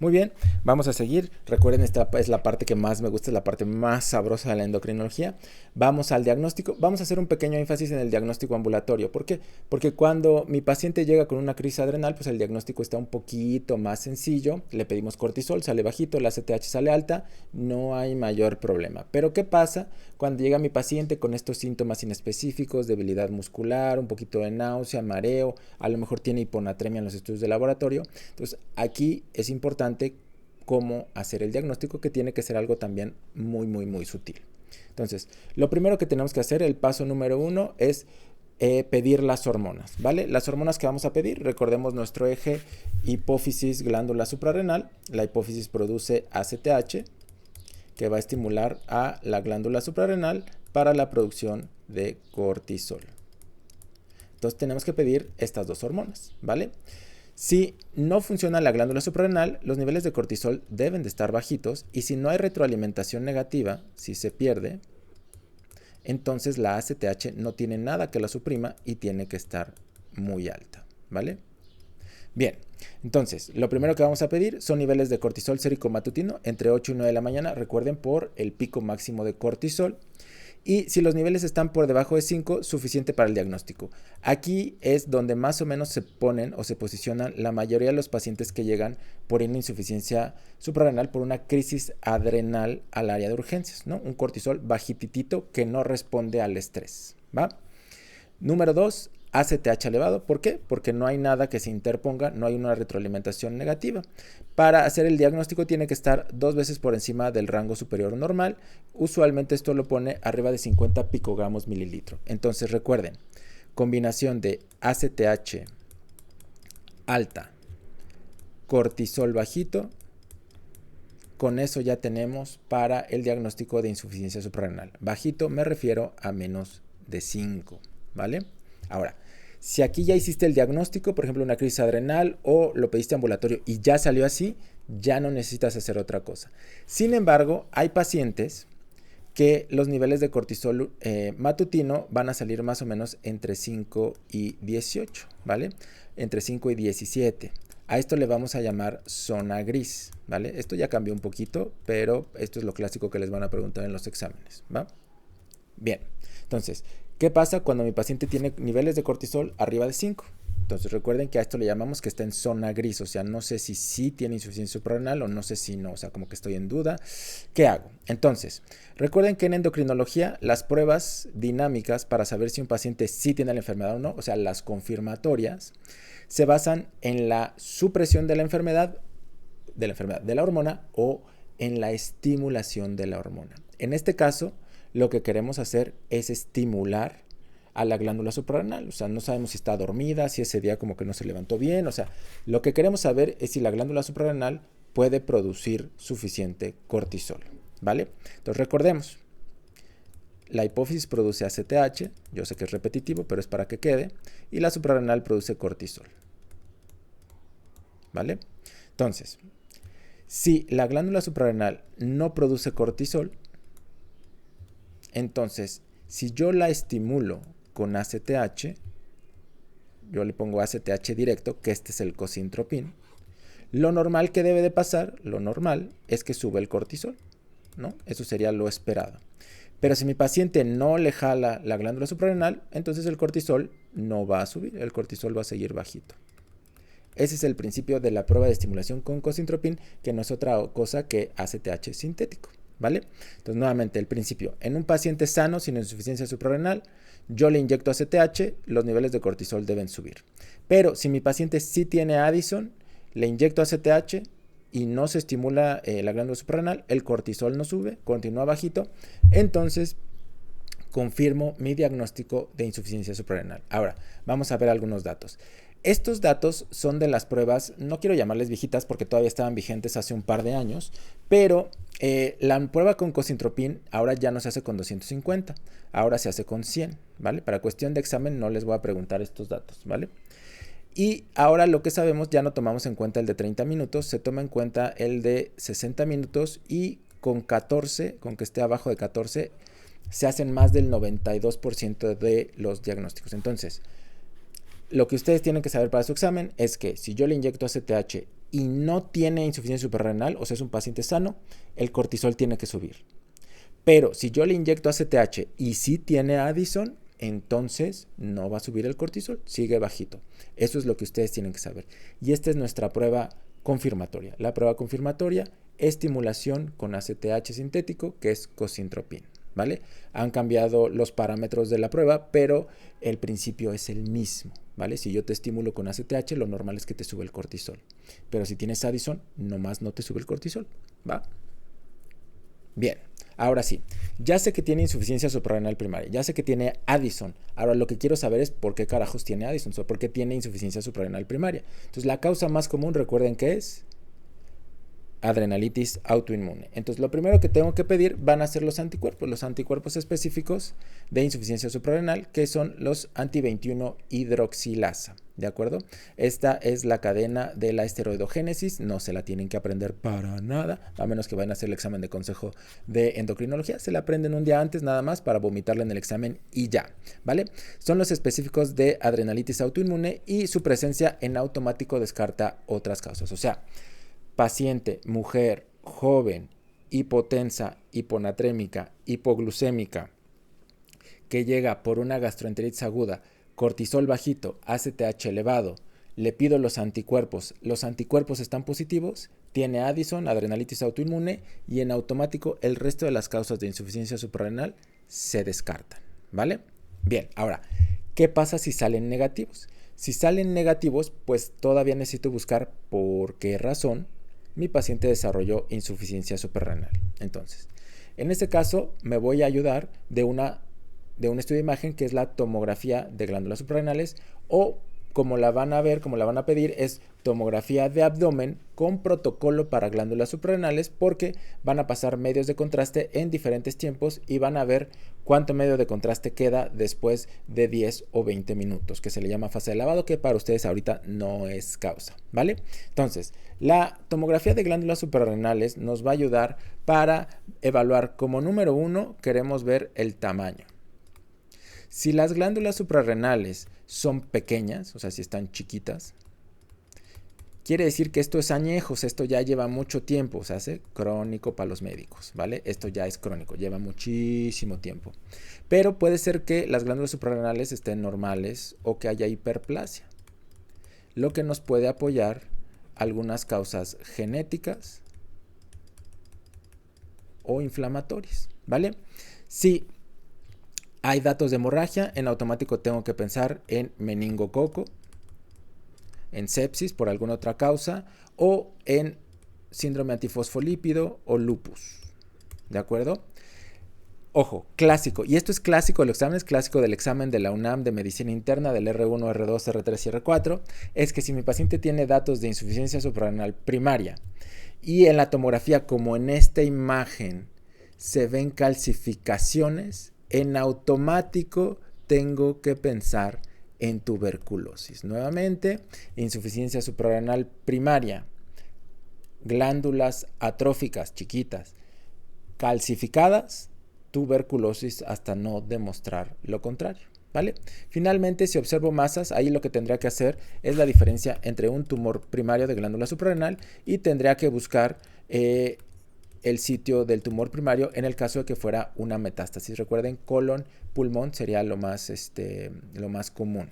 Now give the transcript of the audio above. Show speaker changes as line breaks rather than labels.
Muy bien, vamos a seguir. Recuerden, esta es la parte que más me gusta, es la parte más sabrosa de la endocrinología. Vamos al diagnóstico. Vamos a hacer un pequeño énfasis en el diagnóstico ambulatorio. ¿Por qué? Porque cuando mi paciente llega con una crisis adrenal, pues el diagnóstico está un poquito más sencillo. Le pedimos cortisol, sale bajito, la ACTH sale alta, no hay mayor problema. Pero ¿qué pasa cuando llega mi paciente con estos síntomas inespecíficos, debilidad muscular, un poquito de náusea, mareo, a lo mejor tiene hiponatremia en los estudios de laboratorio? Entonces, aquí es importante cómo hacer el diagnóstico, que tiene que ser algo también muy sutil. Entonces, lo primero que tenemos que hacer, el paso número 1, es pedir las hormonas, ¿vale? Las hormonas que vamos a pedir, recordemos nuestro eje hipófisis glándula suprarrenal. La hipófisis produce ACTH, que va a estimular a la glándula suprarrenal para la producción de cortisol. Entonces tenemos que pedir estas dos hormonas, ¿vale? Si no funciona la glándula suprarrenal, los niveles de cortisol deben de estar bajitos, y si no hay retroalimentación negativa, si se pierde, entonces la ACTH no tiene nada que la suprima y tiene que estar muy alta, ¿vale? Bien, entonces lo primero que vamos a pedir son niveles de cortisol sérico matutino entre 8 y 9 de la mañana, recuerden, por el pico máximo de cortisol. Y si los niveles están por debajo de 5, suficiente para el diagnóstico. Aquí es donde más o menos se ponen o se posicionan la mayoría de los pacientes que llegan por una insuficiencia suprarrenal, por una crisis adrenal al área de urgencias, ¿no? Un cortisol bajititito que no responde al estrés, ¿va? Número 2, ACTH elevado. ¿Por qué? Porque no hay nada que se interponga, no hay una retroalimentación negativa. Para hacer el diagnóstico tiene que estar 2 veces por encima del rango superior normal. Usualmente esto lo pone arriba de 50 picogramos mililitro. Entonces recuerden, combinación de ACTH alta, cortisol bajito, con eso ya tenemos para el diagnóstico de insuficiencia suprarrenal. Bajito me refiero a menos de 5, ¿vale? Ahora, si aquí ya hiciste el diagnóstico, por ejemplo una crisis adrenal, o lo pediste ambulatorio y ya salió así, ya no necesitas hacer otra cosa. Sin embargo, hay pacientes que los niveles de cortisol matutino van a salir más o menos entre 5 y 18, ¿vale? Entre 5 y 17. A esto le vamos a llamar zona gris, ¿vale? Esto ya cambió un poquito, pero esto es lo clásico que les van a preguntar en los exámenes, ¿va? Bien, entonces, ¿qué pasa cuando mi paciente tiene niveles de cortisol arriba de 5? Entonces recuerden que a esto le llamamos que está en zona gris, o sea, no sé si sí tiene insuficiencia suprarrenal o no sé si no, o sea, como que estoy en duda. ¿Qué hago? Entonces, recuerden que en endocrinología las pruebas dinámicas para saber si un paciente sí tiene la enfermedad o no, o sea, las confirmatorias, se basan en la supresión de la enfermedad, de la hormona, o en la estimulación de la hormona. En este caso, lo que queremos hacer es estimular a la glándula suprarrenal. O sea, no sabemos si está dormida, si ese día como que no se levantó bien. O sea, lo que queremos saber es si la glándula suprarrenal puede producir suficiente cortisol, ¿vale? Entonces recordemos, la hipófisis produce ACTH, yo sé que es repetitivo, pero es para que quede, y la suprarrenal produce cortisol, ¿vale? Entonces, si la glándula suprarrenal no produce cortisol, entonces, si yo la estimulo con ACTH, yo le pongo ACTH directo, que este es el cosintropin, lo normal que debe de pasar, lo normal es que sube el cortisol, ¿no? Eso sería lo esperado. Pero si mi paciente no le jala la glándula suprarrenal, entonces el cortisol no va a subir, el cortisol va a seguir bajito. Ese es el principio de la prueba de estimulación con cosintropin, que no es otra cosa que ACTH sintético, ¿vale? Entonces, nuevamente, el principio. En un paciente sano sin insuficiencia suprarrenal, yo le inyecto ACTH, los niveles de cortisol deben subir. Pero si mi paciente sí tiene Addison, le inyecto ACTH y no se estimula la glándula suprarrenal, el cortisol no sube, continúa bajito, entonces confirmo mi diagnóstico de insuficiencia suprarrenal. Ahora, vamos a ver algunos datos. Estos datos son de las pruebas, no quiero llamarles viejitas porque todavía estaban vigentes hace un par de años, pero la prueba con cosintropin ahora ya no se hace con 250, ahora se hace con 100, ¿vale? Para cuestión de examen no les voy a preguntar estos datos, ¿vale? Y ahora lo que sabemos, ya no tomamos en cuenta el de 30 minutos, se toma en cuenta el de 60 minutos y con 14, con que esté abajo de 14, se hacen más del 92% de los diagnósticos. Entonces, lo que ustedes tienen que saber para su examen es que si yo le inyecto ACTH y no tiene insuficiencia suprarrenal, o sea, es un paciente sano, el cortisol tiene que subir. Pero si yo le inyecto ACTH y sí tiene Addison, entonces no va a subir el cortisol, sigue bajito. Eso es lo que ustedes tienen que saber. Y esta es nuestra prueba confirmatoria. La prueba confirmatoria, estimulación con ACTH sintético, que es cosintropin, ¿vale? Han cambiado los parámetros de la prueba, pero el principio es el mismo, ¿vale? Si yo te estimulo con ACTH, lo normal es que te sube el cortisol. Pero si tienes Addison, nomás no te sube el cortisol, ¿va? Bien, ahora sí, ya sé que tiene insuficiencia suprarrenal primaria, ya sé que tiene Addison. Ahora lo que quiero saber es por qué carajos tiene Addison, o por qué tiene insuficiencia suprarrenal primaria. Entonces la causa más común, recuerden que es adrenalitis autoinmune. Entonces lo primero que tengo que pedir van a ser los anticuerpos específicos de insuficiencia suprarrenal, que son los anti-21 hidroxilasa, ¿de acuerdo? Esta es la cadena de la esteroidogénesis, no se la tienen que aprender para nada, a menos que vayan a hacer el examen de consejo de endocrinología, se la aprenden un día antes nada más para vomitarla en el examen y ya, ¿vale? Son los específicos de adrenalitis autoinmune y su presencia en automático descarta otras causas, o sea, paciente, mujer, joven, hipotensa, hiponatrémica, hipoglucémica, que llega por una gastroenteritis aguda, cortisol bajito, ACTH elevado, le pido los anticuerpos están positivos, tiene Addison, adrenalitis autoinmune y en automático el resto de las causas de insuficiencia suprarrenal se descartan, ¿vale? Bien, ahora, ¿qué pasa si salen negativos? Si salen negativos, pues todavía necesito buscar por qué razón mi paciente desarrolló insuficiencia suprarrenal. Entonces, en este caso me voy a ayudar de un estudio de imagen que es la tomografía de glándulas suprarrenales o como la van a ver, como la van a pedir, es tomografía de abdomen con protocolo para glándulas suprarrenales porque van a pasar medios de contraste en diferentes tiempos y van a ver cuánto medio de contraste queda después de 10 o 20 minutos, que se le llama fase de lavado, que para ustedes ahorita no es causa, ¿vale? Entonces, la tomografía de glándulas suprarrenales nos va a ayudar para evaluar como número 1, queremos ver el tamaño. Si las glándulas suprarrenales son pequeñas, o sea, si están chiquitas, quiere decir que esto es añejos, esto ya lleva mucho tiempo, o sea, hace crónico para los médicos, ¿vale? Esto ya es crónico, lleva muchísimo tiempo. Pero puede ser que las glándulas suprarrenales estén normales o que haya hiperplasia, lo que nos puede apoyar algunas causas genéticas o inflamatorias, ¿vale? Si hay datos de hemorragia, en automático tengo que pensar en meningococo, en sepsis por alguna otra causa o en síndrome antifosfolípido o lupus. ¿De acuerdo? Ojo, clásico, y esto es clásico, el examen es clásico del examen de la UNAM de medicina interna del R1, R2, R3 y R4, es que si mi paciente tiene datos de insuficiencia suprarrenal primaria y en la tomografía, como en esta imagen, se ven calcificaciones, en automático tengo que pensar en tuberculosis. Nuevamente, insuficiencia suprarrenal primaria, glándulas atróficas chiquitas, calcificadas, tuberculosis hasta no demostrar lo contrario, ¿vale? Finalmente, si observo masas, ahí lo que tendría que hacer es la diferencia entre un tumor primario de glándula suprarrenal y tendría que buscar el sitio del tumor primario en el caso de que fuera una metástasis. Recuerden, colon, pulmón sería lo más común.